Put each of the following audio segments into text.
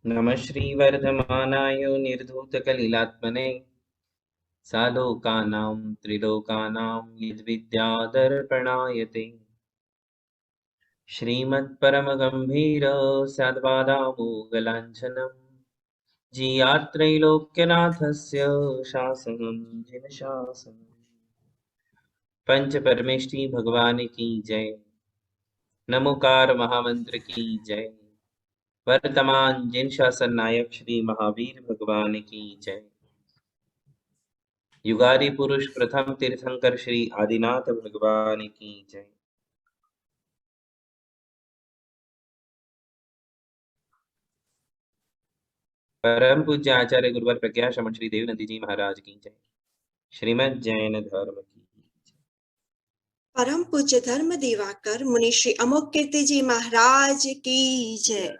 नमः श्रीवर्धमानाय निर्धूतकलिलात्मने सालोकानां त्रिलोकानां यद्विद्यादर्पणाय ते श्रीमत्परमगम्भीर साद्वादामोगलाञ्छनं जियात्रैलोक्यनाथस्य शासनं जिनशासनं पंचपरमेष्ठी भगवान की जय। नमोकार महामंत्र की जय। वर्तमान जिन शासन नायक श्री महावीर भगवान की जय। युगादि पुरुष प्रथम तीर्थंकर श्री आदिनाथ भगवान की जय। परम पूज्य आचार्य गुरुवर प्रज्ञा श्रमण श्री देवनंदी जी महाराज की जय। श्रीमद् जैन धर्म की जय। परम पूज्य धर्म दिवाकर मुनि श्री अमोक कीर्ति जी महाराज की जय।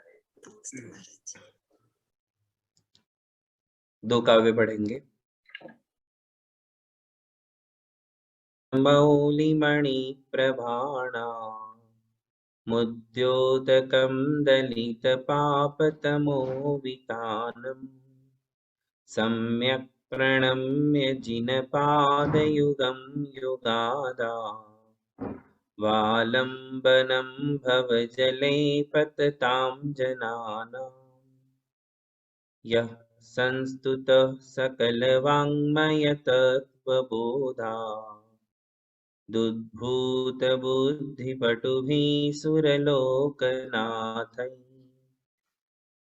नमस्ते महाराज। दो काव्य पढ़ेंगे। मौलिमणि प्रभाणा मुद्योतकं दलित पापतमो वितानम् सम्यक् प्रणम्य जिनपादयुगं युगादा वालम्बनं भवजले पततां जनानाम् यः संस्तुतः सकलवाङ्मयतत्त्वबोधा दुद्भूतबुद्धिपटुभिः सुरलोकनाथैः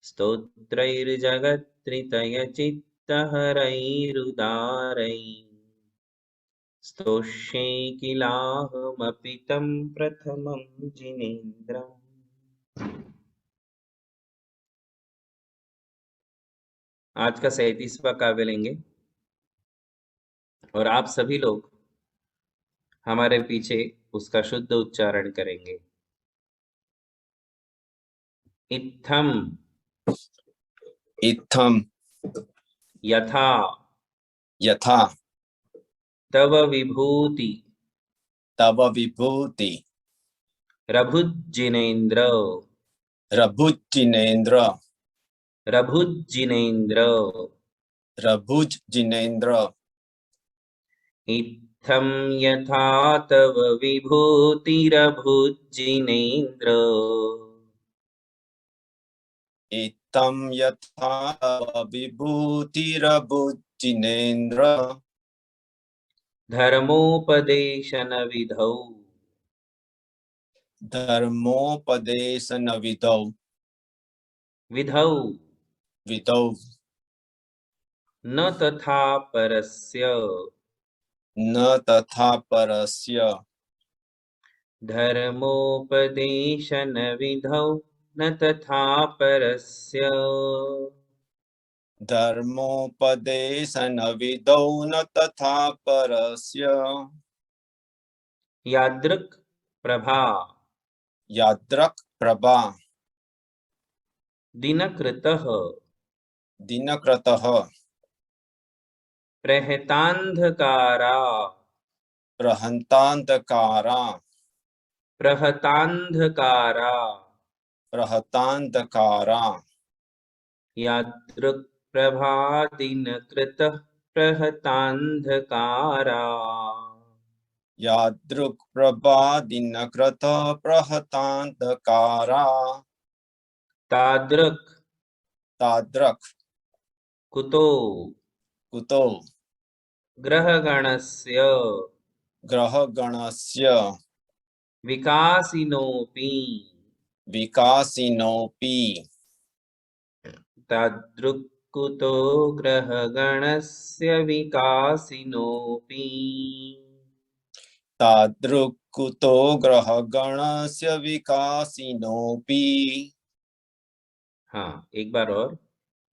स्तोत्रैर्जगत्त्रितयचित्तहरैरुदारैः स्तोष्ये किलाहमपि तं प्रथमं जिनेन्द्रम्। आज का 37वां काव्य लेंगे और आप सभी लोग हमारे पीछे उसका शुद्ध उच्चारण करेंगे। इत्थम इत्थम यथा यथा तव विभूति तव विभूति रभुज्जिनेन्द्र रभुजिनेन्द्र रभुज्जिनेन्द्र रभुजिनेन्द्र इत्थं यथा तव विभूतिरभुज्जिनेन्द्र इत्थं यथा तव विभूतिरभुजिनेन्द्र धर्मोपदेशन विधौ धर्मोपदेशन विधौ विधौ विधौ न तथा परस्य न तथा परस्य धर्मोपदेशन विधौ न तथा परस्य धर्मोपदेशन विधौ न तथा परस्य यादृक् प्रभा यादृक् प्रभा दिनकृतः दिनकृतः प्रहतान्धकारा प्रहन्तान्धकारा प्रहतान्धकारा प्रहतान्धकारा यादृक् प्रभा दिनकृतः प्रहतान्धकारा यादृक् प्रभा दिनकृतः प्रहतान्धकारा तादृक् तादृक् कुतो कुतो ग्रहगणस्य ग्रहगणस्य विकासिनोऽपि विकासिनोऽपि तादृक् कुतो ग्रहगणस्य विकासिनोऽपि। तादृक् कुतो ग्रहगणस्य विकासिनोऽपि। हाँ, एक बार और।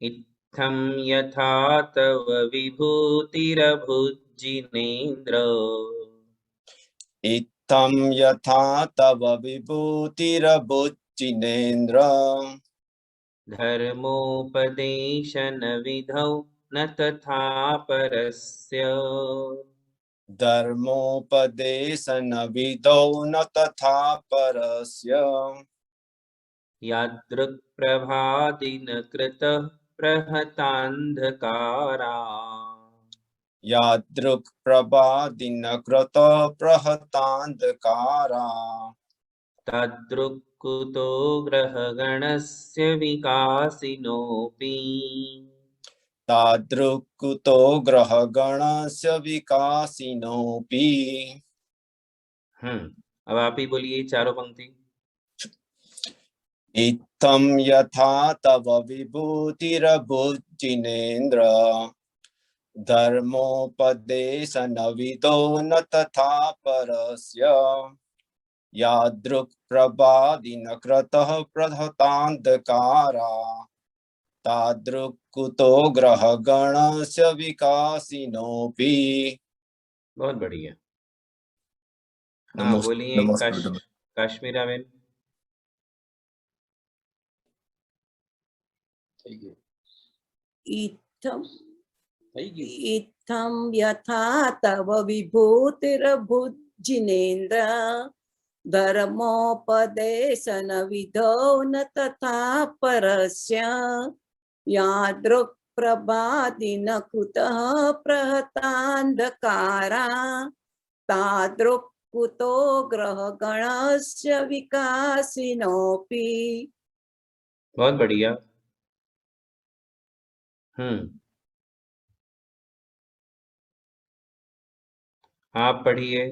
इत्थं यथा तव विभूतिरभुज्जिनेन्द्र इत्थं यथा तव विभूतिरभुज्जिनेन्द्र धर्मोपदेशन विधौ न तथा परस्य धर्मोपदेशन विधौ न तथा परस्य यादृक् प्रभादिनकृतः प्रहतान्धकारा यादृक् प्रभादिनकृत प्रहतान्धकारा तद्रुक् कुतो ग्रहगणस्य विकासिनोऽपि तादृक् कुतो ग्रहगणस्य विकासिनोऽपि। अब आप ही बोलिए चारों पंक्ति। इत्थं यथा तव विभूतिरभुजिनेन्द्र धर्मोपदेशनविदो न तथा परस्य यादृक् प्रभादिनकृतः प्रहतान्धकारा तादृक् कुतो ग्रहगणस्य विकासिनोऽपि। बहुत बढ़िया। हाँ नमस्ते बोलिए नमस्ते। काश्मीरा बेन। इत्थं यथा तव विभूतिरभुजिनेन्द्र धर्मोपदेशनविधौ न तथा परस्य यादृक् प्रभादिनकृतः प्रहतान्धकारा तादृक् कुतो ग्रहगणस्य विकासिनोऽपि। बहुत बढ़िया। आप पढ़िए।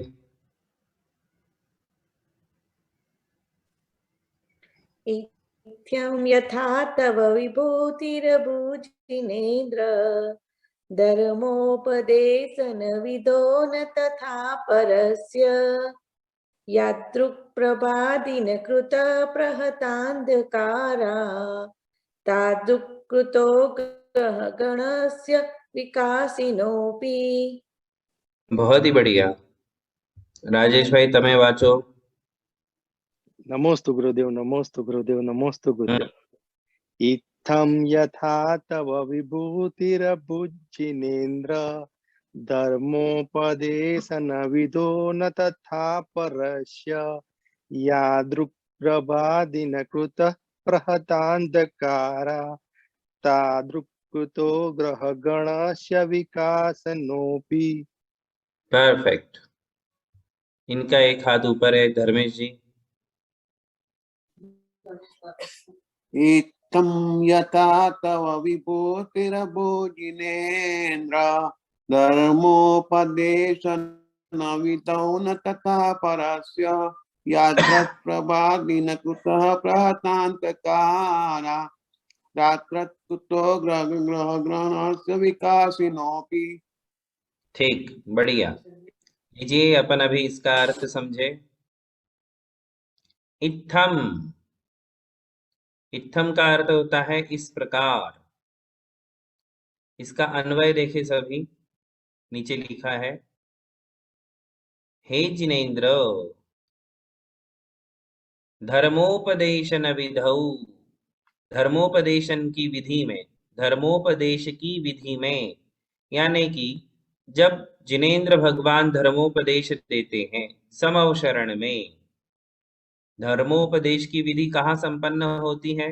इत्थं यथा तव विभूतिरभुजिनेन्द्र धर्मोपदेशनविदो न तथा परस्य यादृक् प्रभादिनकृत प्रहतान्धकारा तादृक् कृतो ग्रहगणस्य विकासिनोऽपि। बहुत ही बढ़िया। राजेश भाई तमे वाचो। नमोस्तु गुरुदेव, नमोस्तु गुरुदेव, नमोस्तु गुरुदेव। इत्थं यथा तव विभूतिरभुजिनेन्द्र धर्मोपदेशनविदो न तथा परस्य यादृक् प्रभादिनकृतः प्रहतान्धकारा तादृक् कुतो ग्रहगणस्य विकासनोऽपि। परफेक्ट। इनका एक हाथ ऊपर है धर्मेश जी। इत्थं यथा तव विभूतिरभुजिनेन्द्र धर्मोपदेशनविदौ न तथा परस्य यादृक् प्रभादिनकृतः प्रहतान्धकारा तादृक् कुतो ग्रहगणस्य विकासिनोऽपि। ठीक, बढ़िया। लीजिए अपन अभी इसका अर्थ समझे। इत्थम, इत्थम का अर्थ होता है इस प्रकार। इसका अन्वय देखे सभी, नीचे लिखा है हे जिनेन्द्र धर्मोपदेशन विधौ, धर्मोपदेशन की विधि में, धर्मोपदेश की विधि में, यानी कि जब जिनेन्द्र भगवान धर्मोपदेश देते हैं समवशरण में। धर्मोपदेश की विधि कहाँ संपन्न होती है?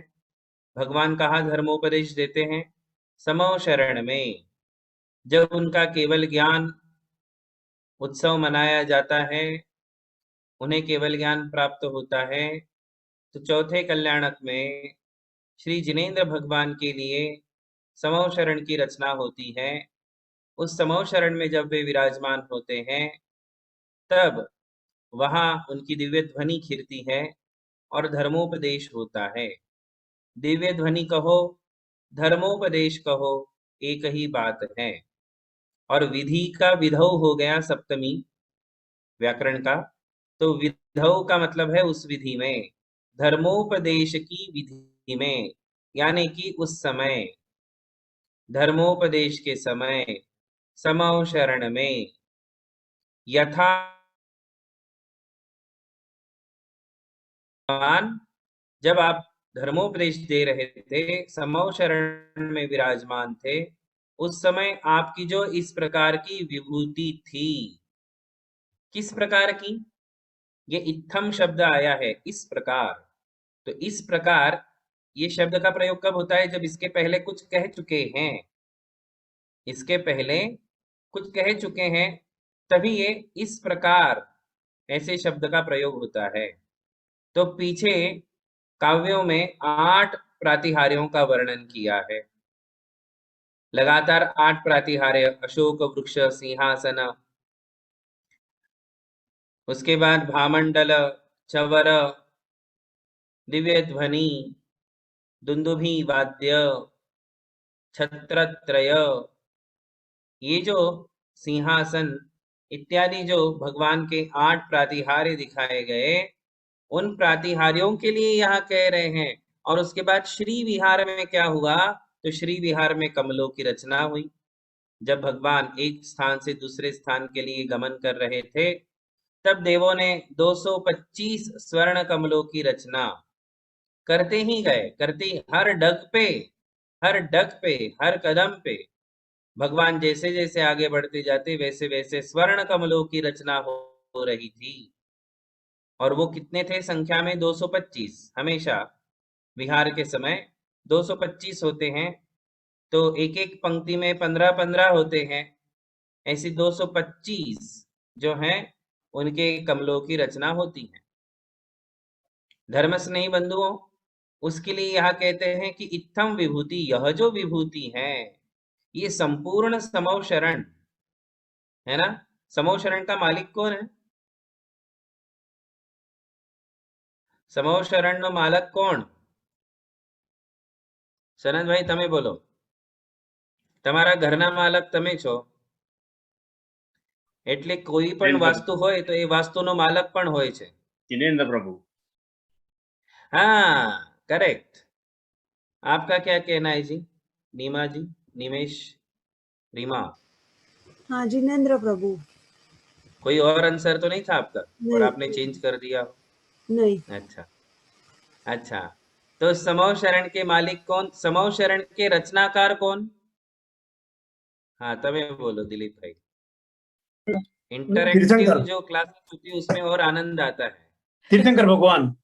भगवान कहाँ धर्मोपदेश देते हैं? समवशरण में। जब उनका केवल ज्ञान उत्सव मनाया जाता है, उन्हें केवल ज्ञान प्राप्त होता है, तो चौथे कल्याणक में श्री जिनेन्द्र भगवान के लिए समवशरण की रचना होती है। उस समवशरण में जब वे विराजमान होते हैं, तब वहां उनकी दिव्य ध्वनि खिरती है और धर्मोपदेश होता है। दिव्य ध्वनि कहो, धर्मोपदेश कहो, एक ही बात है। और विधि का विधौ हो गया सप्तमी व्याकरण का, तो विधौ का मतलब है उस विधि में, धर्मोपदेश की विधि में, यानी कि उस समय, धर्मोपदेश के समय, समवशरण में। यथा जब आप धर्मोपदेश दे रहे थे, समवशरण में विराजमान थे, उस समय आपकी जो इस प्रकार की विभूति थी, किस प्रकार की? ये इत्थम शब्द आया है, इस प्रकार। तो इस प्रकार ये शब्द का प्रयोग कब होता है? जब इसके पहले कुछ कह चुके हैं, इसके पहले कुछ कह चुके हैं, तभी ये इस प्रकार ऐसे शब्द का प्रयोग होता है। तो पीछे काव्यों में 8 प्रातिहार्यों का वर्णन किया है। लगातार 8 प्रातिहार्य, अशोक वृक्ष, सिंहासन, उसके बाद भामंडल, चवर, दिव्य ध्वनि, दुंदुभी वाद्य, छत्रत्रय, ये जो सिंहासन इत्यादि जो भगवान के 8 प्रातिहार्य दिखाए गए, उन प्रातिहार्यों के लिए यहाँ कह रहे हैं। और उसके बाद श्री विहार में क्या हुआ? तो श्री विहार में कमलों की रचना हुई। जब भगवान एक स्थान से दूसरे स्थान के लिए गमन कर रहे थे, तब देवों ने 225 स्वर्ण कमलों की रचना करते ही गए, करते हर डग पे, हर डग पे, हर कदम पे भगवान जैसे जैसे आगे बढ़ते जाते वैसे वैसे स्वर्ण कमलों की रचना हो रही थी। और वो कितने थे संख्या में? 225। हमेशा विहार के समय 225 होते हैं, तो एक एक पंक्ति में 15-15 होते हैं। ऐसी 225 जो हैं उनके कमलों की रचना होती है। धर्म स्नेही बंधुओं, उसके लिए यहाँ कहते हैं कि इत्थम विभूति, यह जो विभूति है, ये संपूर्ण समौ शरण है ना। समौ शरण का मालिक कौन है? समौ शरण नो मालक कौन? सनद भाई તમે બોલો, તમારા ઘરના માલક તમે છો, એટલે કોઈ પણ વાસ્તુ હોય તો એ વાસ્તુનો માલક પણ હોય છે। जिनेन्द्र प्रभु। हाँ, करेक्ट। आपका क्या कहना है जी? नीमा जी, निमेश, रीमा? हाँ, जिनेन्द्र प्रभु। कोई और आंसर तो नहीं था आपका और नहीं, आपने चेंज कर दिया हो? नहीं। अच्छा अच्छा, तो समौ शरण के मालिक कौन? समौ शरण के रचनाकार कौन? हाँ, तमे बोलो दिलीप भाई। इंटरैक्टिव तीर्थंकर। जो क्लासेस होती है उसमें और आनंद आता है। तीर्थंकर भगवान।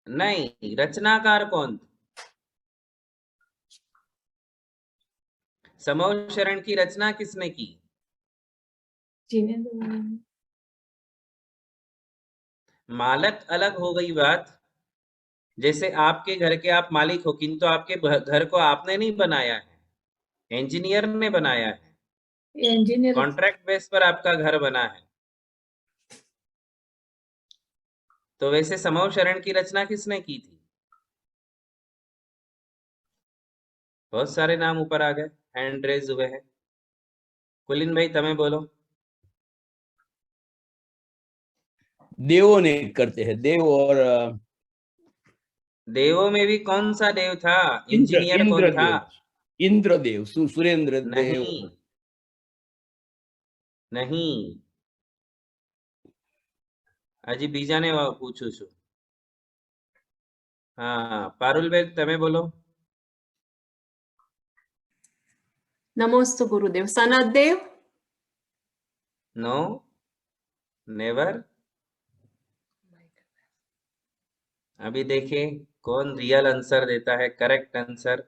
नहीं, रचनाकार कौन? समौ शरण की रचना किसने की? जिनेन्द्र। मालक अलग हो गई बात। जैसे आपके घर के आप मालिक हो, किंतु आपके घर को आपने नहीं बनाया है, इंजीनियर ने बनाया है। इंजीनियर कॉन्ट्रैक्ट बेस पर आपका घर बना है। तो वैसे समौ शरण की रचना किसने की थी? बहुत सारे नाम ऊपर आ गए, हैंड रेज हुए हैं। कुलिन भाई तमे बोलो। देवों ने करते हैं, देव और देवों में भी कौन सा देव था? इंद्र, इंजीनियर कौन था? इंद्रदेव, सुरेंद्र देव। नहीं नहीं, हजी बीजा ने पूछू छू। हाँ, पारुल बेग तमे बोलो। नमोस्तु गुरुदेव। सनद देव? No, never. अभी देखिए कौन रियल आंसर देता है, करेक्ट आंसर।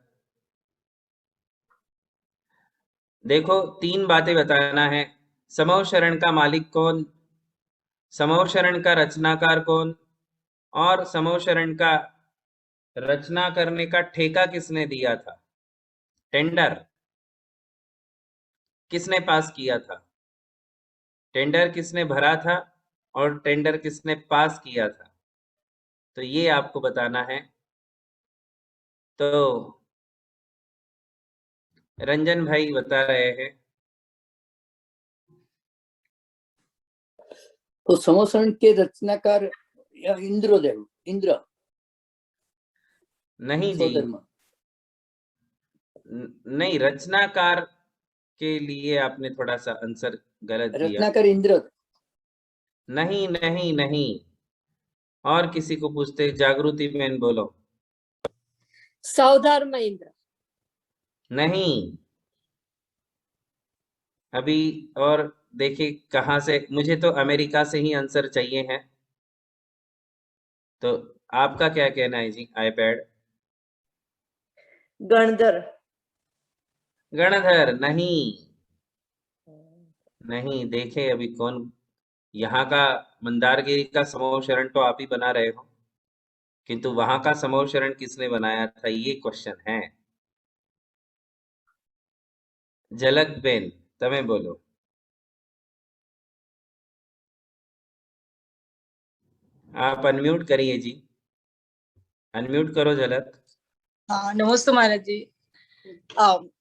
देखो 3 बातें बताना है। समौ शरण का मालिक कौन, समौ शरण का रचनाकार कौन, और समौ शरण का रचना करने का ठेका किसने दिया था? टेंडर किसने पास किया था? टेंडर किसने भरा था और टेंडर किसने पास किया था? तो ये आपको बताना है। तो रंजन भाई बता रहे हैं। तो समोसरण के रचनाकार इंद्रदेव, इंद्र नहीं जी, नहीं, रचनाकार के लिए आपने थोड़ा सा आंसर गलत दिया। रत्नाकर इंद्र। नहीं नहीं नहीं, और किसी को पूछते। जागृति बहन बोलो। सौधर्म इंद्र? नहीं, अभी और देखिए कहाँ से। मुझे तो अमेरिका से ही आंसर चाहिए है। तो आपका क्या कहना है जी? iPad गणधर। गणधर नहीं देखे अभी कौन यहाँ का मंदारगिरी का समूह शरण तो आप ही बना रहे हो, किंतु वहां का समूह शरण किसने बनाया था ये क्वेश्चन है। झलक बेन तमे बोलो। आप अनम्यूट करिए जी, अनम्यूट करो झलक। हाँ नमस्ते महाराज जी।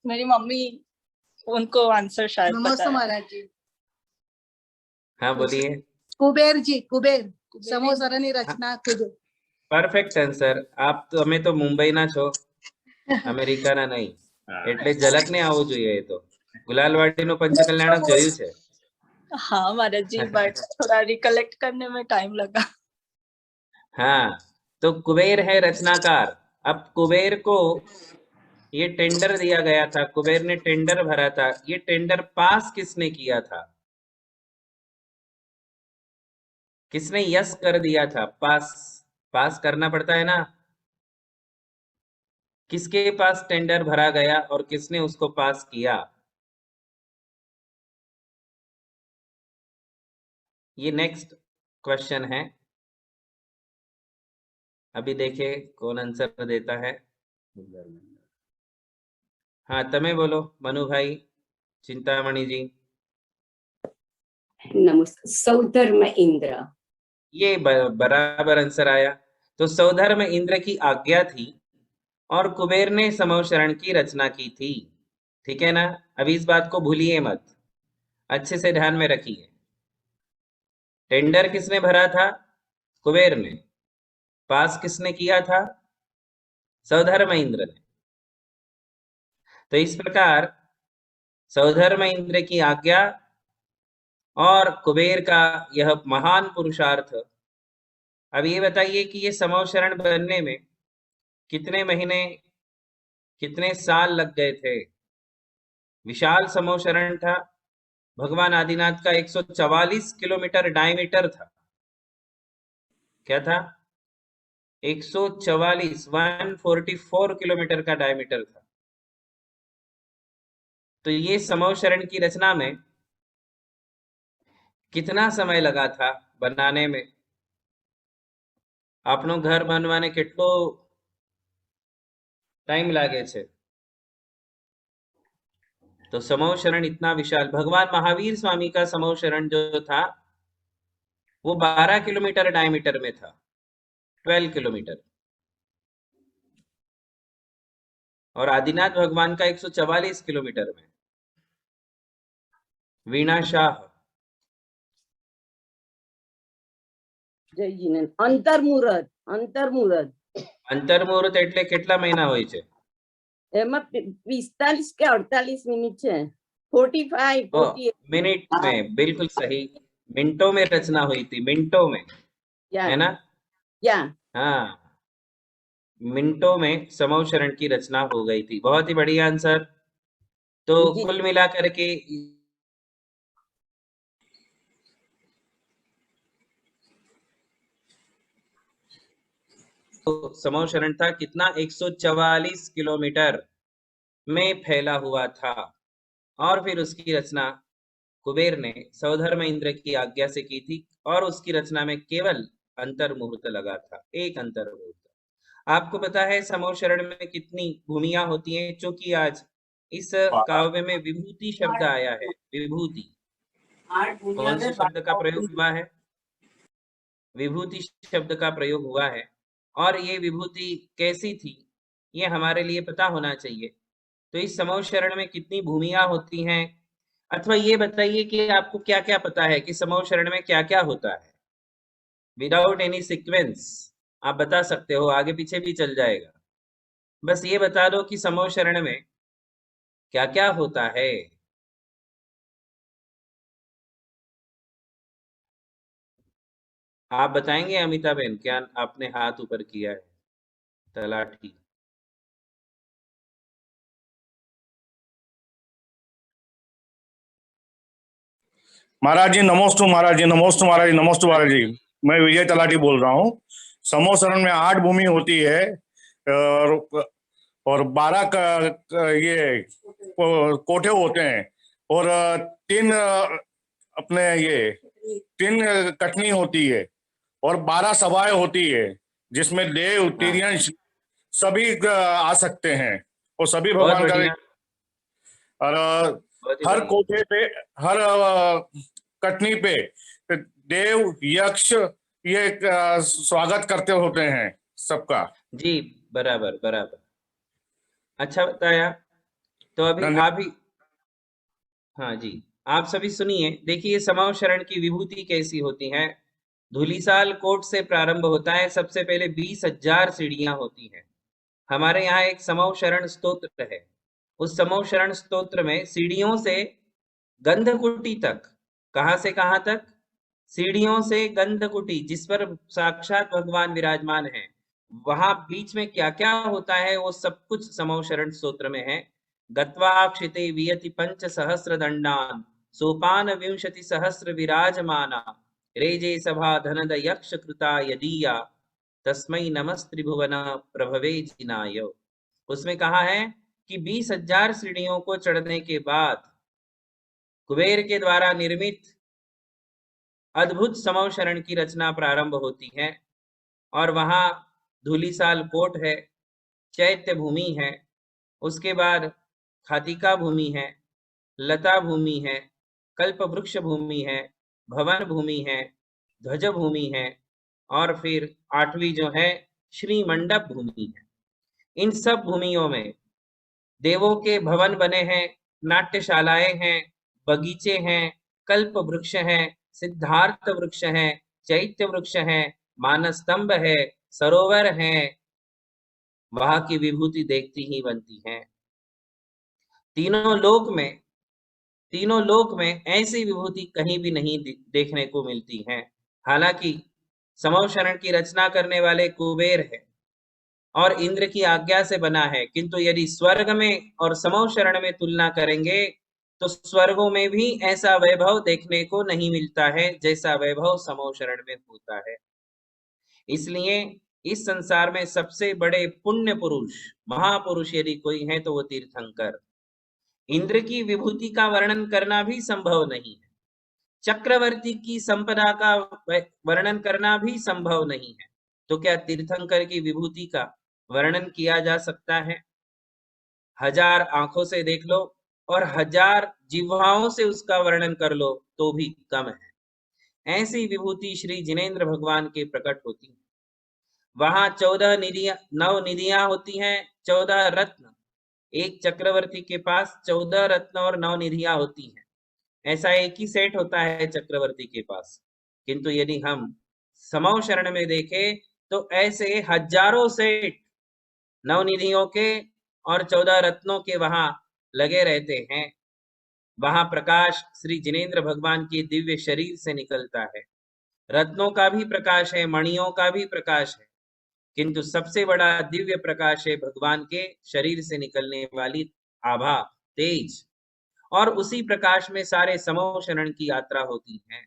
मेरी मम्मी उनको आंसर शायद पता नमस्ते है। महाराज जी। हाँ बोलिए। कुबेर जी, कुबेर समूह सरणी रचना कुबेर। Perfect answer. आप तो हमें तो मुंबई ना छो, અમેરિકા ના નહીં, એટલે ઝલક ને આવવું જોઈએ। એ તો ગુલાલવાડીનું પંચકલ્યાણક જોયું છે। हाँ महाराज जी, बट थोड़ा रिकलेक्ट करने में टाइम लगा। हाँ, तो कुबेर है रचनाकार। अब कुबेर को ये टेंडर दिया गया था, कुबेर ने टेंडर भरा था। ये टेंडर पास किसने किया था? किसने यस कर दिया था? पास करना पड़ता है ना। किसके पास टेंडर भरा गया और किसने उसको पास किया? ये नेक्स्ट क्वेश्चन है। अभी देखिए कौन आंसर देता है। हाँ तमे बोलो मनु भाई, चिंतामणि जी। नमस्ते। सौधर्म इंद्र। ये बराबर आंसर आया। तो सौधर्म इंद्र की आज्ञा थी और कुबेर ने समूह शरण की रचना की थी। ठीक है ना? अभी इस बात को भूलिए मत, अच्छे से ध्यान में रखिए। टेंडर किसने भरा था? कुबेर ने। पास किसने किया था? सौधर्म इंद्र ने। तो इस प्रकार सौधर्म इंद्र की आज्ञा और कुबेर का यह महान पुरुषार्थ। अब ये बताइए कि ये समूह शरण बनने में कितने महीने कितने साल लग गए थे? विशाल समूह शरण था। भगवान आदिनाथ का 144 किलोमीटर डायमीटर था। क्या था? 144 किलोमीटर का डायमीटर था। तो ये समूह शरण की रचना में कितना समय लगा था बनाने में? आपनो घर बनवाने કેટલો टाइम लागे छे? तो समूह शरण इतना विशाल। भगवान महावीर स्वामी का समूह शरण जो था वो 12 किलोमीटर डायमीटर में था, 12 किलोमीटर। और आदिनाथ भगवान का 144 किलोमीटर में। वीणा शाह। जय जिनेन्द्र। अंतर्मुहूर्त। अंतर्मुहूर्त। अंतर्मुहूर्त એટલે કેટલા મહિના હોય છે? એમાં 45 કે 48 મિનિટ છે। 45 48 मिनट में, बिल्कुल सही। मिनटों में रचना हुई थी, मिनटों में, है ना? हाँ, मिनटों में समूह शरण की रचना हो गई थी। बहुत ही बढ़िया आंसर। तो कुल मिलाकर के तो समूह शरण था कितना? 144 किलोमीटर में फैला हुआ था। और फिर उसकी रचना कुबेर ने सौधर्म इंद्र की आज्ञा से की थी और उसकी रचना में केवल अंतर्मुहूर्त लगा था, एक अंतर्मुहूर्त। आपको पता है समूह शरण में कितनी भूमियां होती हैं? क्योंकि आज इस काव्य में विभूति शब्द आया है। विभूति कौन से शब्द का प्रयोग हुआ है? विभूति शब्द का प्रयोग हुआ है। और ये विभूति कैसी थी ये हमारे लिए पता होना चाहिए। तो इस समूह शरण में कितनी भूमियां होती हैं? अथवा ये बताइए कि आपको क्या क्या पता है कि समूह शरण में क्या क्या होता है? विदाउट एनी सीक्वेंस आप बता सकते हो, आगे पीछे भी चल जाएगा। बस ये बता दो कि समूह शरण में क्या क्या होता है। आप बताएंगे अमिता बहन? क्या आपने हाथ ऊपर किया है? तलाठी। महाराज जी नमोस्तु, महाराज जी नमोस्तु, महाराज जी नमोस्तु, महाराज जी मैं विजय तलाटी बोल रहा हूँ। समोसरण में 8 भूमि होती है और 12 ये कोठे होते हैं और 3 अपने ये 3 कटनी होती है और 12 सभाएं होती है जिसमें देव तिर्यंश सभी आ सकते हैं और सभी भगवान का। और हर कोठे पे, हर कटनी पे देव यक्ष ये स्वागत करते होते हैं सबका। जी बराबर बराबर, अच्छा बताया। तो अभी आप ही, हाँ जी, आप सभी सुनिए। देखिए समव शरण की विभूति कैसी होती है। धूलिसाल कोट से प्रारंभ होता है। सबसे पहले 20,000 सीढ़ियां होती हैं। हमारे यहाँ एक समव शरण स्तोत्र है। उस समव शरण स्तोत्र में सीढ़ियों से गंधकुटी तक, कहाँ से कहाँ तक? सीढ़ियों से गंधकुटी, जिस पर साक्षात भगवान विराजमान है, वहां बीच में क्या क्या होता है वो सब कुछ समव शरण स्तोत्र में है। गत्वाक्षिते वियति 5 सहस्र दंडान सोपान 20 सहस्र विराजमाना रेजे सभा धनद यक्ष कृता यदीया तस्मै नमस्त्रिभुवन प्रभवे जिनाय। उसमें कहा है कि 20,000 सीढ़ियों को चढ़ने के बाद कुबेर के द्वारा निर्मित अद्भुत समव शरण की रचना प्रारंभ होती है। और वहां धूलिसाल कोट है, चैत्य भूमि है, उसके बाद खातिका भूमि है, लता भूमि है, कल्प वृक्ष भूमि है, भवन भूमि है, ध्वज भूमि है, और फिर 8वीं जो है श्री मंडप भूमि है। इन सब भूमियों में देवों के भवन बने हैं, नाट्यशालाएं हैं, बगीचे हैं, कल्प वृक्ष हैं, सिद्धार्थ वृक्ष हैं, चैत्य वृक्ष हैं, मानस स्तंभ है, सरोवर हैं। वहां की विभूति देखती ही बनती है। तीनों लोक में ऐसी विभूति कहीं भी नहीं देखने को मिलती है। हालांकि समव शरण की रचना करने वाले कुबेर है और इंद्र की आज्ञा से बना है, किंतु यदि स्वर्ग में और समव शरण में तुलना करेंगे तो स्वर्गों में भी ऐसा वैभव देखने को नहीं मिलता है जैसा वैभव समव शरण में होता है। इसलिए इस संसार में सबसे बड़े पुण्य पुरुष, महापुरुष यदि कोई है तो वो तीर्थंकर। इंद्र की विभूति का वर्णन करना भी संभव नहीं है, चक्रवर्ती की संपदा का वर्णन करना भी संभव नहीं है, तो क्या तीर्थंकर की विभूति का वर्णन किया जा सकता है? 1000 आंखों से देख लो और 1000 जिह्वाओं से उसका वर्णन कर लो तो भी कम है। ऐसी विभूति श्री जिनेंद्र भगवान के प्रकट होती है। वहां 9 निधियां होती हैं, 14 रत्न। एक चक्रवर्ती के पास 14 रत्न और 9 निधियां होती हैं। ऐसा एक ही सेट होता है चक्रवर्ती के पास, किंतु यदि हम समव शरण में देखें तो ऐसे हजारों सेट नवनिधियों के और 14 रत्नों के वहां लगे रहते हैं। वहां प्रकाश श्री जिनेंद्र भगवान के दिव्य शरीर से निकलता है। रत्नों का भी प्रकाश है, मणियों का भी प्रकाश है, किंतु सबसे बड़ा दिव्य प्रकाश है भगवान के शरीर से निकलने वाली आभा, तेज। और उसी प्रकाश में सारे समव शरण की यात्रा होती है।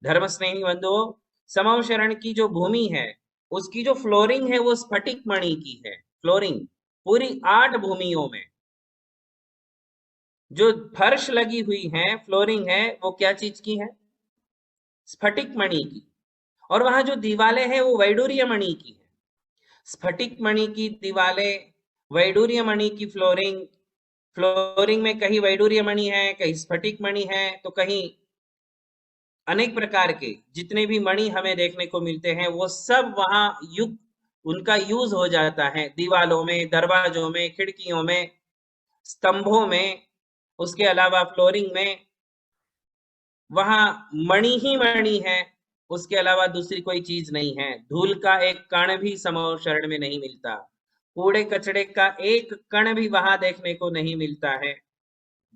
धर्म स्नेही बंधुओं, समव शरण की जो भूमि है उसकी जो फ्लोरिंग है वो स्फटिक मणि की है। फ्लोरिंग पूरी 8 भूमियों में जो फर्श लगी हुई है, फ्लोरिंग है, वो क्या चीज की है? स्फटिक मणि की। और वहां जो दीवारें हैं वो वैडूर्य मणि की है। स्फटिक मणि की दीवारें, वैडूर्य मणि की फ्लोरिंग में कहीं वैडूर्य मणि है, कहीं स्फटिक मणि है, तो कहीं अनेक प्रकार के जितने भी मणि हमें देखने को मिलते हैं वो सब वहां उनका यूज हो जाता है। दीवालों में, दरवाजों में, खिड़कियों में, स्तंभों में, उसके अलावा फ्लोरिंग में, वहां मणि ही मणि है, उसके अलावा दूसरी कोई चीज नहीं है। धूल का एक कण भी समव शरण में नहीं मिलता, कूड़े कचड़े का एक कण भी वहां देखने को नहीं मिलता है।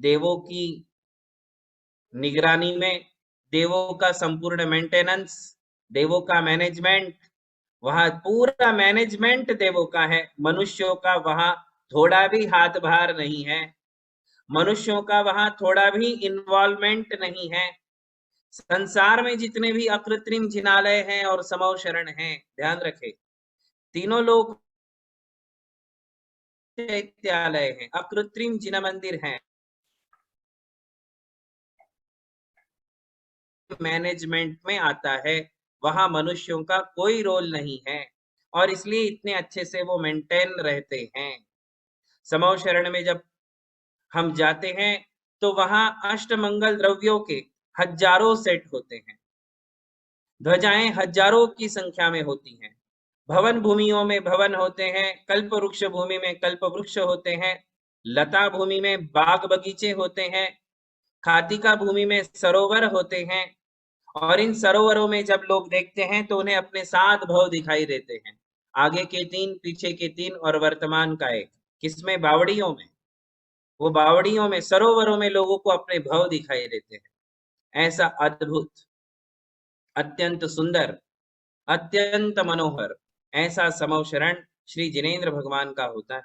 देवों की निगरानी में, देवों का संपूर्ण मेंटेनेंस, देवों का मैनेजमेंट, वहां पूरा मैनेजमेंट देवों का है। मनुष्यों का वहां थोड़ा भी हाथ भार नहीं है, मनुष्यों का वहां थोड़ा भी इन्वॉल्वमेंट नहीं है। संसार में जितने भी अकृत्रिम जिनालय हैं और समव शरण हैं, ध्यान रखें, तीनों लोग चैत्यालय हैं, अकृत्रिम जिन मंदिर हैं, मैनेजमेंट में आता है, वहां मनुष्यों का कोई रोल नहीं है और इसलिए इतने अच्छे से वो मेंटेन रहते हैं। समव शरण में जब हम जाते हैं तो वहां अष्टमंगल द्रव्यों के हजारों सेट होते हैं, ध्वजाएं हजारों की संख्या में होती हैं, भवन भूमियों में भवन होते हैं, कल्प वृक्ष भूमि में कल्प वृक्ष होते हैं, लता भूमि में बाग बगीचे होते हैं, खातिका भूमि में सरोवर होते हैं और इन सरोवरों में जब लोग देखते हैं तो उन्हें अपने 7 भव दिखाई देते हैं, आगे के 3, पीछे के 3 और वर्तमान का 1। किसमें? बावड़ियों में। वो बावड़ियों में, सरोवरों में लोगों को अपने भव दिखाई देते हैं। ऐसा अद्भुत, अत्यंत सुंदर, अत्यंत मनोहर ऐसा समव शरण श्री जिनेंद्र भगवान का होता है।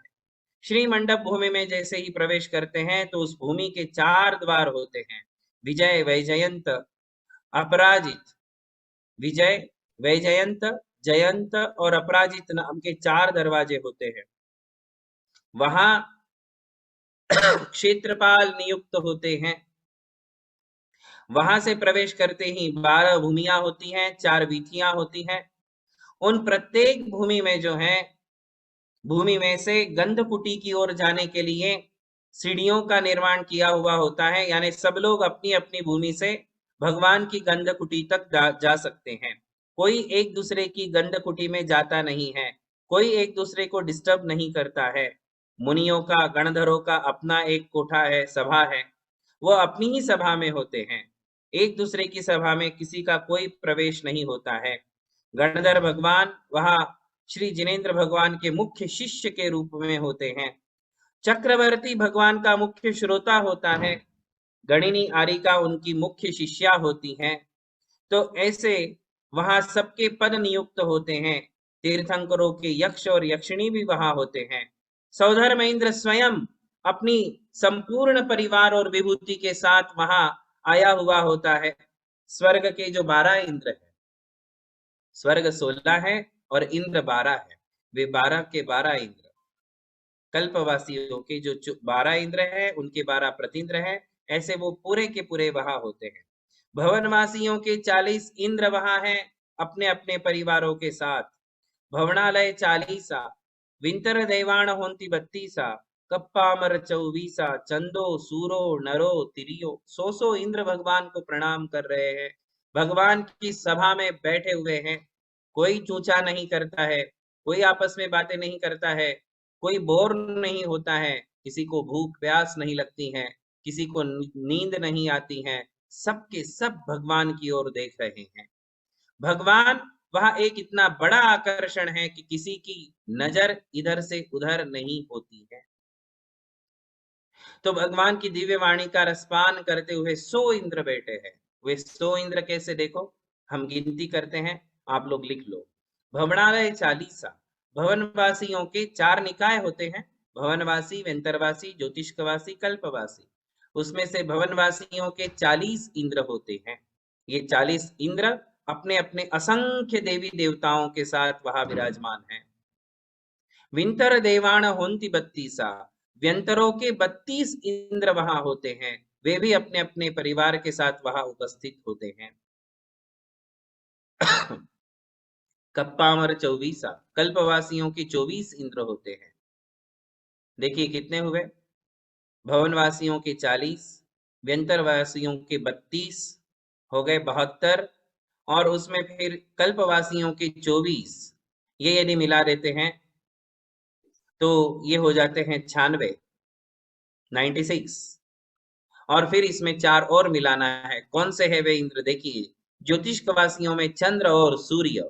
श्री मंडप भूमि में जैसे ही प्रवेश करते हैं तो उस भूमि के 4 द्वार होते हैं, विजय, वैजयंत, अपराजित। विजय, वैजयंत, जयंत और अपराजित नाम के 4 दरवाजे होते हैं। वहां क्षेत्रपाल नियुक्त होते हैं। वहां से प्रवेश करते ही 12 भूमियां होती हैं, 4 वीथियां होती हैं। उन प्रत्येक भूमि में जो है, भूमि में से गंधकुटी की ओर जाने के लिए सीढ़ियों का निर्माण किया हुआ होता है, यानी सब लोग अपनी अपनी भूमि से भगवान की गंधकुटी तक जा सकते हैं। कोई एक दूसरे की गंधकुटी में जाता नहीं है, कोई एक दूसरे को डिस्टर्ब नहीं करता है। मुनियों का, गणधरों का अपना एक कोठा है, सभा है, वो अपनी ही सभा में होते हैं। एक दूसरे की सभा में किसी का कोई प्रवेश नहीं होता है। गणधर भगवान वहां श्री जिनेंद्र भगवान के मुख्य शिष्य के रूप में होते हैं। चक्रवर्ती भगवान का मुख्य श्रोता होता है, गणिनी आरिका उनकी मुख्य शिष्या होती हैं। तो ऐसे वहां सबके पद नियुक्त होते हैं। तीर्थंकरों के यक्ष और यक्षिणी भी वहां होते हैं। सौधर्म इंद्र स्वयं अपनी संपूर्ण परिवार और विभूति के साथ वहां आया हुआ होता है। स्वर्ग के जो 12 इंद्र है, स्वर्ग 16 है और इंद्र 12 है, वे 12 के 12 इंद्र, कल्पवासियों के जो 12 इंद्र है उनके 12 प्रतिंद्र है, ऐसे वो पूरे के पूरे वहां होते हैं। भवनवासियों के 40 इंद्र वहां हैं अपने अपने परिवारों के साथ। भवनालय 40, विंतर देवाण होंती 32, कप्पामर 24, चंदो सूरो नरो तिरियो। 100 इंद्र भगवान को प्रणाम कर रहे हैं, भगवान की सभा में बैठे हुए हैं। कोई चूचा नहीं करता है, कोई आपस में बातें नहीं करता है, कोई बोर नहीं होता है, किसी को भूख प्यास नहीं लगती है, किसी को नींद नहीं आती है, सबके सब भगवान की ओर देख रहे हैं। भगवान वहां एक इतना बड़ा आकर्षण है कि किसी की नजर इधर से उधर नहीं होती है। तो भगवान की दिव्य वाणी का रसपान करते हुए 100 इंद्र बैठे हैं। वे 100 इंद्र कैसे, देखो हम गिनती करते हैं, आप लोग लिख लो। भवनालय 40, भवनवासियों के 4 निकाय होते हैं, भवनवासी, वेंतरवासी, ज्योतिष्कवासी, कल्पवासी। उसमें से भवनवासियों के 40 इंद्र होते हैं। ये 40 इंद्र अपने अपने असंख्य देवी देवताओं के साथ वहां विराजमान हैं। विंतर देवाण होंती 32, व्यंतरों के 32 इंद्र वहां होते हैं, वे भी अपने अपने परिवार के साथ वहां उपस्थित होते हैं। कप्पामर 24, कल्पवासियों के 24 इंद्र होते हैं। देखिए कितने हुए, भवनवासियों के 40, व्यंतरवासियों के 32 हो गए 72, और उसमें फिर कल्पवासियों के 24, ये यदि मिला देते हैं तो ये हो जाते हैं 96, 96। और फिर इसमें 4 और मिलाना है। कौन से है वे इंद्र, देखिए ज्योतिष्कवासियों में चंद्र और सूर्य,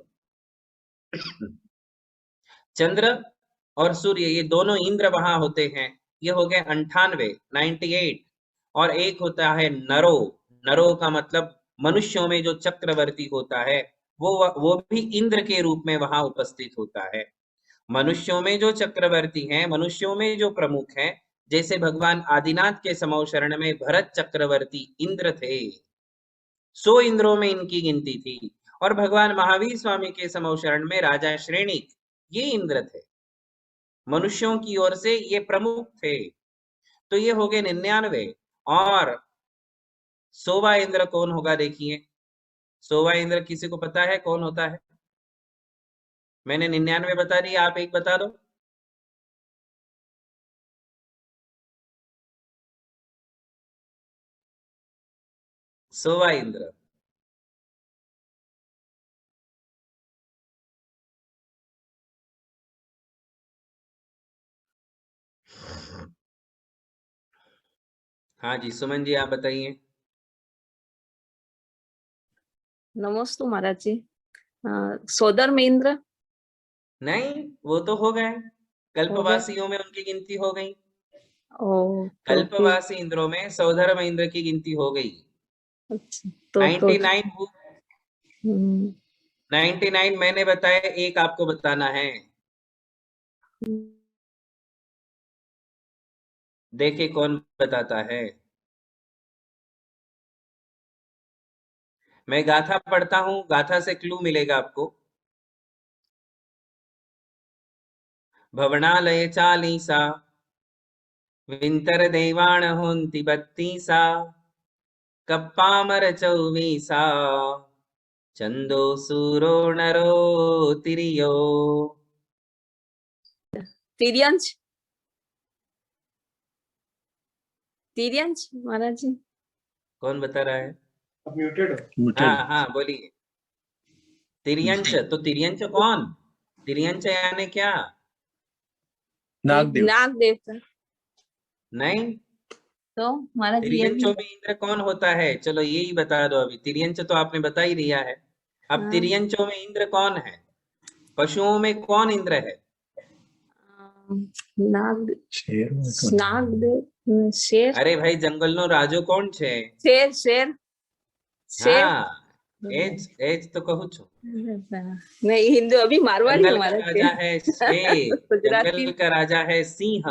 चंद्र और सूर्य ये दोनों इंद्र वहां होते हैं, ये हो गए 98, 98। और एक होता है नरो, नरो का मतलब मनुष्यों में जो चक्रवर्ती होता है वो भी इंद्र के रूप में वहां उपस्थित होता है। मनुष्यों में जो चक्रवर्ती हैं, मनुष्यों में जो प्रमुख हैं, जैसे भगवान आदिनाथ के समव शरण में भरत चक्रवर्ती इंद्र थे, 100 इंद्रों में इनकी गिनती थी। और भगवान महावीर स्वामी के समो शरण में राजा श्रेणिक ये इंद्र थे, मनुष्यों की ओर से ये प्रमुख थे। तो ये हो गए 99। और 100वां इंद्र कौन होगा? देखिए 100वां इंद्र किसी को पता है कौन होता है? मैंने 99 बता दिया, आप एक बता दो। सोवा इंद्र हाँ जी, सुमन जी आप बताइए। नमस्ते महाराज जी। सोदर में इंद्र? नहीं, वो तो हो गए, कल्पवासियों में उनकी गिनती हो गई। कल्पवासी इंद्रों में सौधर्म इंद्र की गिनती हो गई। अच्छा, 99 मैंने बताया, एक आपको बताना है। देखिए कौन बताता है। मैं गाथा पढ़ता हूं, गाथा से क्लू मिलेगा आपको। भवनालय 40 विंतर देवाण होंति 32 कप्पामर 24 चंदो सूरो नरो तिरियो। तिर्यंश? तिर्यंश महाराज जी? कौन बता रहा है? म्यूटेड। हाँ हाँ बोलिए। तिर्यंश? तो तिर्यंश कौन? तिर्यंश यानी क्या? नागदेव का? नहीं, तो महाराज जी तिर्यंचों में इंद्र कौन होता है? चलो यही बता दो अभी। तिर्यंच तो आपने बता ही दिया है। अब तिर्यंचों में इंद्र कौन है? पशुओं में कौन इंद्र है? शेर। अरे भाई जंगल नो राजो कौन छे? शेर शेर शेर। हाँ, एज तो कहूँ छो। नहीं, हिंदू अभी मारवाड़ी जंगल का हमारा राजा है शेर, जंगल का राजा है सिंह,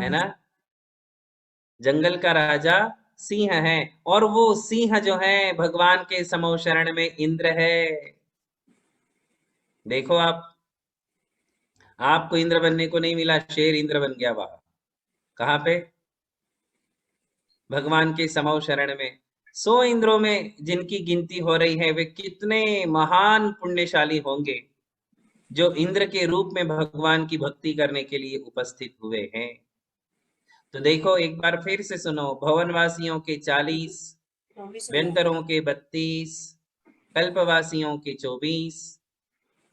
है ना? जंगल का राजा सिंह है, और वो सिंह जो है भगवान के समो शरण में इंद्र है। देखो आपको इंद्र बनने को नहीं मिला, शेर इंद्र बन गया वहां। कहाँ पे? भगवान के समो शरण में। 100 इंद्रों में जिनकी गिनती हो रही है, वे कितने महान पुण्यशाली होंगे जो इंद्र के रूप में भगवान की भक्ति करने के लिए उपस्थित हुए हैं। तो देखो एक बार फिर से सुनो। भवनवासियों के 40, व्यंतरों के 32, कल्पवासियों के 24,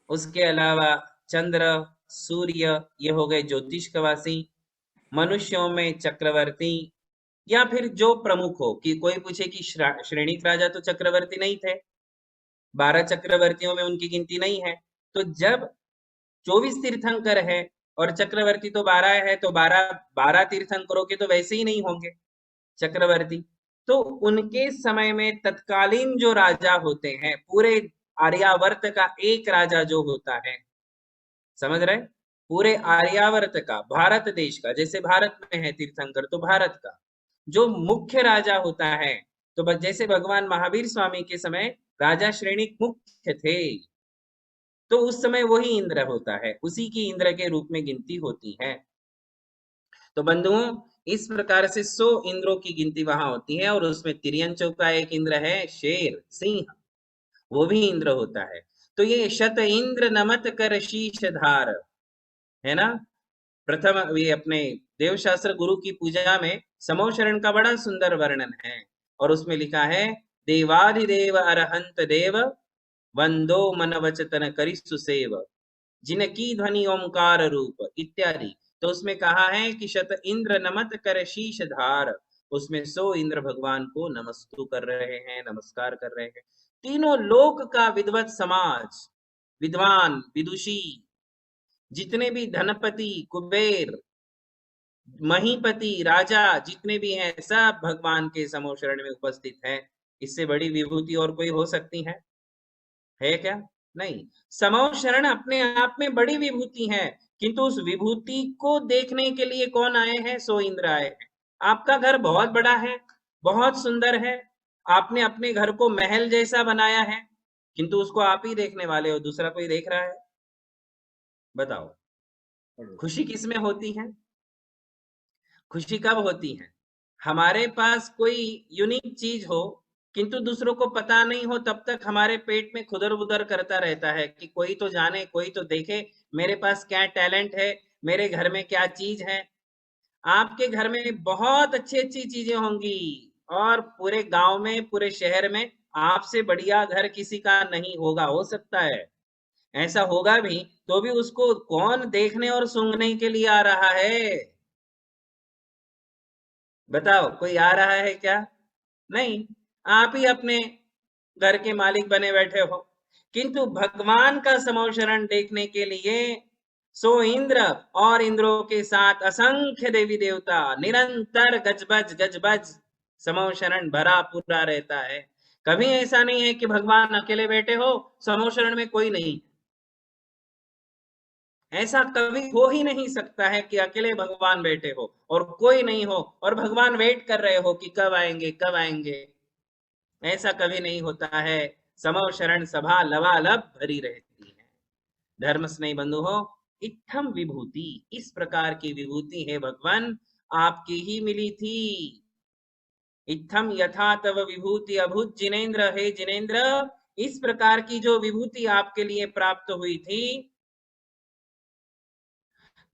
उसके अलावा चंद्र सूर्य ये हो गए ज्योतिष कवासी, मनुष्यों में चक्रवर्ती, या फिर जो प्रमुख हो। कि कोई पूछे कि श्रेणिक राजा तो चक्रवर्ती नहीं थे, 12 चक्रवर्तियों में उनकी गिनती नहीं है। तो जब 24 तीर्थंकर है और चक्रवर्ती तो 12 है, तो 12 तीर्थंकरों के तो वैसे ही नहीं होंगे चक्रवर्ती। तो उनके समय में तत्कालीन जो राजा होते हैं, पूरे आर्यावर्त का एक राजा जो होता है, समझ रहे? पूरे आर्यावर्त का, भारत देश का, जैसे भारत में है तीर्थंकर तो भारत का जो मुख्य राजा होता है, तो जैसे भगवान महावीर स्वामी के समय राजा श्रेणिक मुख्य थे, तो उस समय वही इंद्र होता है, उसी की इंद्र के रूप में गिनती होती है। तो बंधुओं इस प्रकार से 100 इंद्रों की गिनती वहां होती है, और उसमें तिर्यंचों का एक इंद्र है शेर, सिंह, वो भी इंद्र होता है। तो ये शत इंद्र नमत कर शीश धार, है ना? प्रथम ये अपने देवशास्त्र गुरु की पूजा में समो शरण का बड़ा सुंदर वर्णन है, और उसमें लिखा है देवाधिदेव अरहंत देव वंदो मन वचतन करिसु सेव जिनकी ध्वनि ओंकार रूप इत्यादि। तो उसमें कहा है कि शत इंद्र नमत कर शीश धार, उसमें 100 इंद्र भगवान को नमस्तु कर रहे हैं, नमस्कार कर रहे हैं। तीनों लोक का विद्वत समाज, विद्वान विदुषी, जितने भी धनपति कुबेर महीपति राजा जितने भी हैं, सब भगवान के समो शरण में उपस्थित हैं। इससे बड़ी विभूति और कोई हो सकती है क्या? नहीं। समो शरण अपने आप में बड़ी विभूति है, किंतु उस विभूति को देखने के लिए कौन आए हैं? 100 इंद्र आए हैं। आपका घर बहुत बड़ा है, बहुत सुंदर है, आपने अपने घर को महल जैसा बनाया है, किंतु उसको आप ही देखने वाले हो, दूसरा कोई देख रहा है? बताओ, खुशी किसमें होती है? खुशी कब होती है? हमारे पास कोई यूनिक चीज हो किंतु दूसरों को पता नहीं हो, तब तक हमारे पेट में खुदर बुदर करता रहता है कि कोई तो जाने, कोई तो देखे मेरे पास क्या टैलेंट है, मेरे घर में क्या चीज है। आपके घर में बहुत अच्छी अच्छी चीजें होंगी और पूरे गांव में, पूरे शहर में आपसे बढ़िया घर किसी का नहीं होगा। हो सकता है ऐसा होगा भी, तो भी उसको कौन देखने और सूंघने के लिए आ रहा है? बताओ, कोई आ रहा है क्या? नहीं, आप ही अपने घर के मालिक बने बैठे हो। किंतु भगवान का समोशरण देखने के लिए सो इंद्र और इंद्रों के साथ असंख्य देवी देवता निरंतर गजबज गजबज समोशरण भरा पूरा रहता है। कभी ऐसा नहीं है कि भगवान अकेले बैठे हो, समोशरण में कोई नहीं। ऐसा कभी हो ही नहीं सकता है कि अकेले भगवान बैठे हो और कोई नहीं हो और भगवान वेट कर रहे हो कि कब आएंगे कब आएंगे। ऐसा कभी नहीं होता है। समोशरण सभा लबालब भरी रहती है। धर्म स्नेह बंधु हो, इत्थम विभूति, इस प्रकार की विभूति है भगवान आपकी ही मिली थी। इत्थम यथा तव विभूति अभूत जिनेन्द्र, हे जिनेन्द्र, इस प्रकार की जो विभूति आपके लिए प्राप्त हुई थी,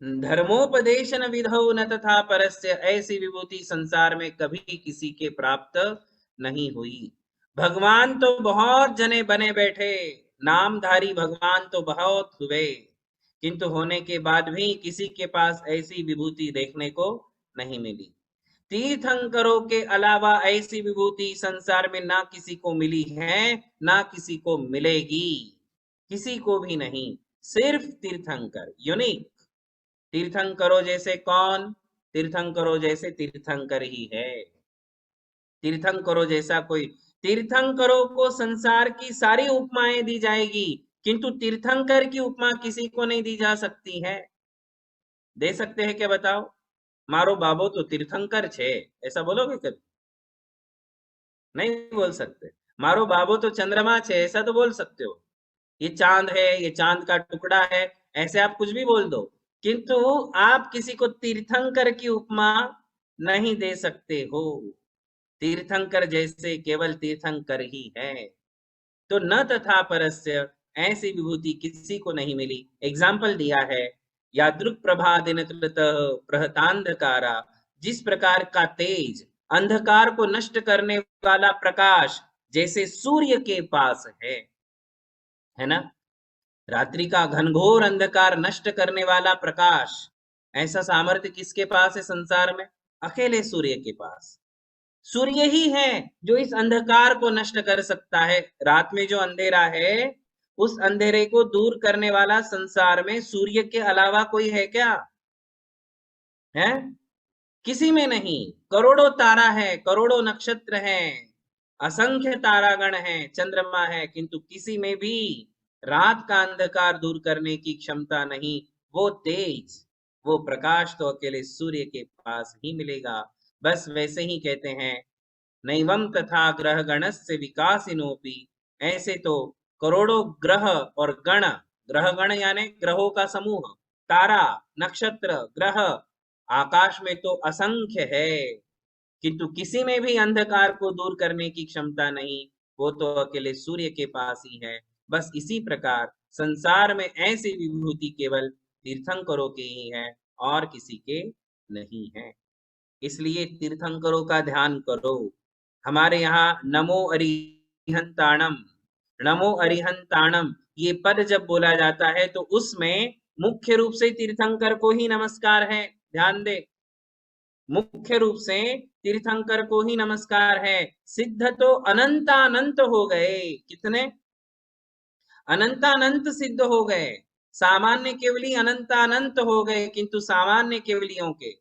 धर्मोपदेशन विधौ न तथा परस्य, ऐसी विभूति संसार में कभी किसी के प्राप्त नहीं हुई। भगवान तो बहुत जने बने बैठे, नामधारी भगवान तो बहुत हुए, किंतु होने के बाद भी किसी के पास ऐसी विभूति देखने को नहीं मिली। तीर्थंकरों के अलावा ऐसी विभूति संसार में ना किसी को मिली है, ना किसी को मिलेगी, किसी को भी नहीं। सिर्फ तीर्थंकर, यूनिक। तीर्थंकरों जैसे कौन? तीर्थंकरों जैसे तीर्थंकर ही है। तीर्थंकरों जैसा कोई, तीर्थंकरों को संसार की सारी उपमाएं दी जाएगी, किंतु तीर्थंकर की उपमा किसी को नहीं दी जा सकती है। दे सकते हैं क्या? बताओ। मारो बाबो तो तीर्थंकर छे, ऐसा बोलोगे कभी? नहीं बोल सकते। मारो बाबो तो चंद्रमा छे, ऐसा तो बोल सकते हो। ये चांद है, ये चांद का टुकड़ा है, ऐसे आप कुछ भी बोल दो, किंतु आप किसी को तीर्थंकर की उपमा नहीं दे सकते हो। तीर्थंकर जैसे केवल तीर्थंकर ही है। तो न तथा परस्य, ऐसी विभूति किसी को नहीं मिली। एग्जाम्पल दिया है, यादृक् प्रभा दिनकृत प्रहतांधकारा, जिस प्रकार का तेज अंधकार को नष्ट करने वाला प्रकाश जैसे सूर्य के पास है ना, रात्रि का घनघोर अंधकार नष्ट करने वाला प्रकाश, ऐसा सामर्थ्य किसके पास है संसार में? अकेले सूर्य के पास। सूर्य ही है जो इस अंधकार को नष्ट कर सकता है। रात में जो अंधेरा है, उस अंधेरे को दूर करने वाला संसार में सूर्य के अलावा कोई है क्या? है? किसी में नहीं। करोड़ों तारा है, करोड़ों नक्षत्र हैं, असंख्य तारागण हैं, चंद्रमा है, किंतु किसी में भी रात का अंधकार दूर करने की क्षमता नहीं। वो तेज, वो प्रकाश तो अकेले सूर्य के पास ही मिलेगा। बस वैसे ही कहते हैं, नैवम तथा ग्रह गणस्य विकासिनोपि, ऐसे तो करोड़ों ग्रह और गण, ग्रह गण यानी ग्रहों का समूह, तारा, नक्षत्र, ग्रह आकाश में तो असंख्य है, किंतु किसी में भी अंधकार को दूर करने की क्षमता नहीं। वो तो अकेले सूर्य के पास ही है। बस इसी प्रकार संसार में ऐसी विभूति केवल तीर्थंकरों के ही है और किसी के नहीं है। इसलिए तीर्थंकरों का ध्यान करो। हमारे यहाँ नमो अरिहंताणम, नमो अरिहंताणम, ये पद जब बोला जाता है तो उसमें मुख्य रूप से तीर्थंकर को ही नमस्कार है। ध्यान दे, मुख्य रूप से तीर्थंकर को ही नमस्कार है। सिद्ध तो अनंतानंत हो गए। कितने? अनंतानंत सिद्ध हो गए। सामान्य केवली अनंतानंत हो गए, किंतु सामान्य केवलियों के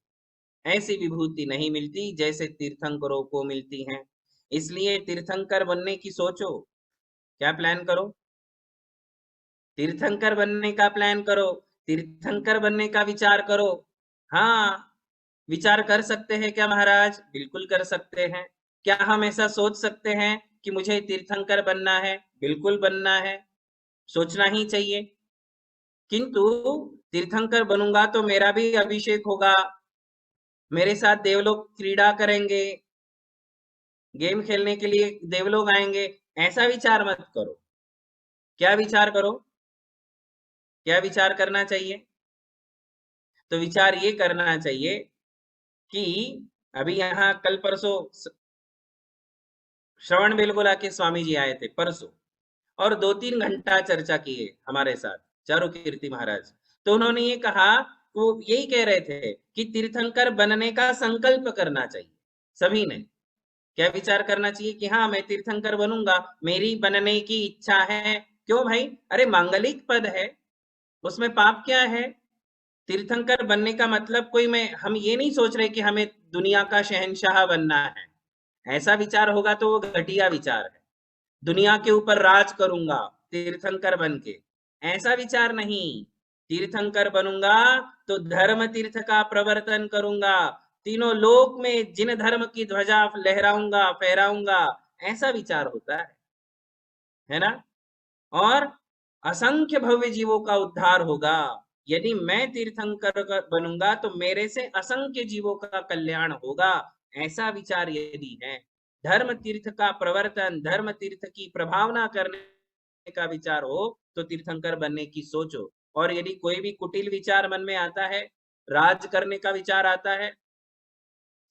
ऐसी विभूति नहीं मिलती जैसे तीर्थंकरों को मिलती है। इसलिए तीर्थंकर बनने की सोचो। क्या प्लान करो? तीर्थंकर बनने का प्लान करो, तीर्थंकर बनने का विचार करो। हाँ, विचार कर सकते हैं क्या महाराज? बिल्कुल कर सकते हैं। क्या हम ऐसा सोच सकते हैं कि मुझे तीर्थंकर बनना है? बिल्कुल बनना है, सोचना ही चाहिए। किंतु तीर्थंकर बनूंगा तो मेरा भी अभिषेक होगा, मेरे साथ देवलोग क्रीड़ा करेंगे, गेम खेलने के लिए देवलोग आएंगे, ऐसा विचार मत करो। क्या विचार करो? क्या विचार करना चाहिए? तो विचार ये करना चाहिए कि अभी यहाँ कल परसों श्रवण बेलगोला के स्वामी जी आए थे परसों, और 2-3 घंटा चर्चा किए हमारे साथ चारुकीर्ति महाराज। तो उन्होंने ये कहा, वो यही कह रहे थे कि तीर्थंकर बनने का संकल्प करना चाहिए सभी ने। क्या विचार करना चाहिए कि हाँ मैं तीर्थंकर बनूंगा, मेरी बनने की इच्छा है। क्यों भाई? अरे मांगलिक पद है, उसमें पाप क्या है? तीर्थंकर बनने का मतलब हम ये नहीं सोच रहे कि हमें दुनिया का शहंशाह बनना है। ऐसा विचार होगा तो वो घटिया विचार है। दुनिया के ऊपर राज करूंगा तीर्थंकर बन के, ऐसा विचार नहीं। तीर्थंकर बनूंगा तो धर्म तीर्थ का प्रवर्तन करूंगा, तीनों लोक में जिन धर्म की ध्वजा लहराऊंगा, फहराऊंगा, ऐसा विचार होता है ना? और असंख्य भव्य जीवों का उद्धार होगा। यदि मैं तीर्थंकर बनूंगा तो मेरे से असंख्य जीवों का कल्याण होगा, ऐसा विचार यदि है। धर्म तीर्थ का प्रवर्तन, धर्म तीर्थ की प्रभावना करने का विचार हो तो तीर्थंकर बनने की सोचो। और यदि कोई भी कुटिल विचार मन में आता है, राज करने का विचार आता है,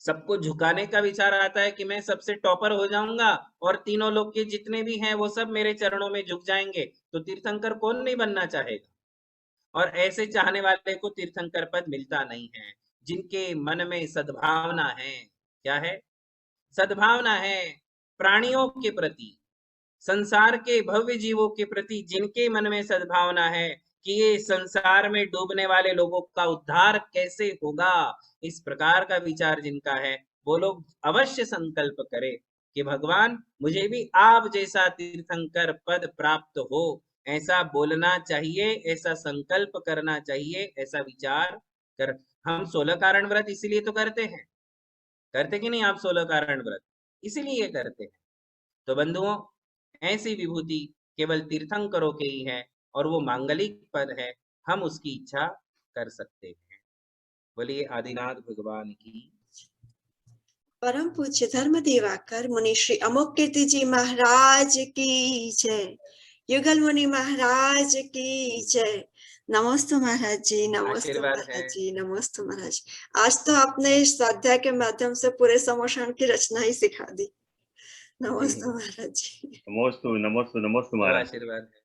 सबको झुकाने का विचार आता है कि मैं सबसे टॉपर हो जाऊंगा और तीनों लोग के जितने भी हैं वो सब मेरे चरणों में झुक जाएंगे, तो तीर्थंकर कौन नहीं बनना चाहेगा? और ऐसे चाहने वाले को तीर्थंकर पद मिलता नहीं है। जिनके मन में सद्भावना है, क्या है? सद्भावना है प्राणियों के प्रति, संसार के भव्य जीवों के प्रति, जिनके मन में सद्भावना है कि ये संसार में डूबने वाले लोगों का उद्धार कैसे होगा, इस प्रकार का विचार जिनका है, वो लोग अवश्य संकल्प करें कि भगवान मुझे भी आप जैसा तीर्थंकर पद प्राप्त हो। ऐसा बोलना चाहिए, ऐसा संकल्प करना चाहिए, ऐसा विचार कर। हम 16 कारण व्रत इसीलिए तो करते हैं, करते कि नहीं आप 16 कारण व्रत? इसीलिए करते हैं। तो बंधुओं, ऐसी विभूति केवल तीर्थंकरों के ही है और वो मांगलिक पद है, हम उसकी इच्छा कर सकते हैं। बोलिए आदिनाथ भगवान की। परम पूज्य धर्म दिवाकर मुनि श्री अमोघ कीर्ति जी महाराज की जय। युगल मुनि महाराज की जय। नमस्ते महाराज जी, नमस्ते आशीर्वाद महाराज है। जी, नमस्ते महाराज। आज तो आपने इस स्वाध्याय के माध्यम से पूरे समोषण की रचना ही सिखा दी। नमस्ते महाराज जी। नमोस्तु नमोस्तु नमोस्तु महाराज। आशीर्वाद है।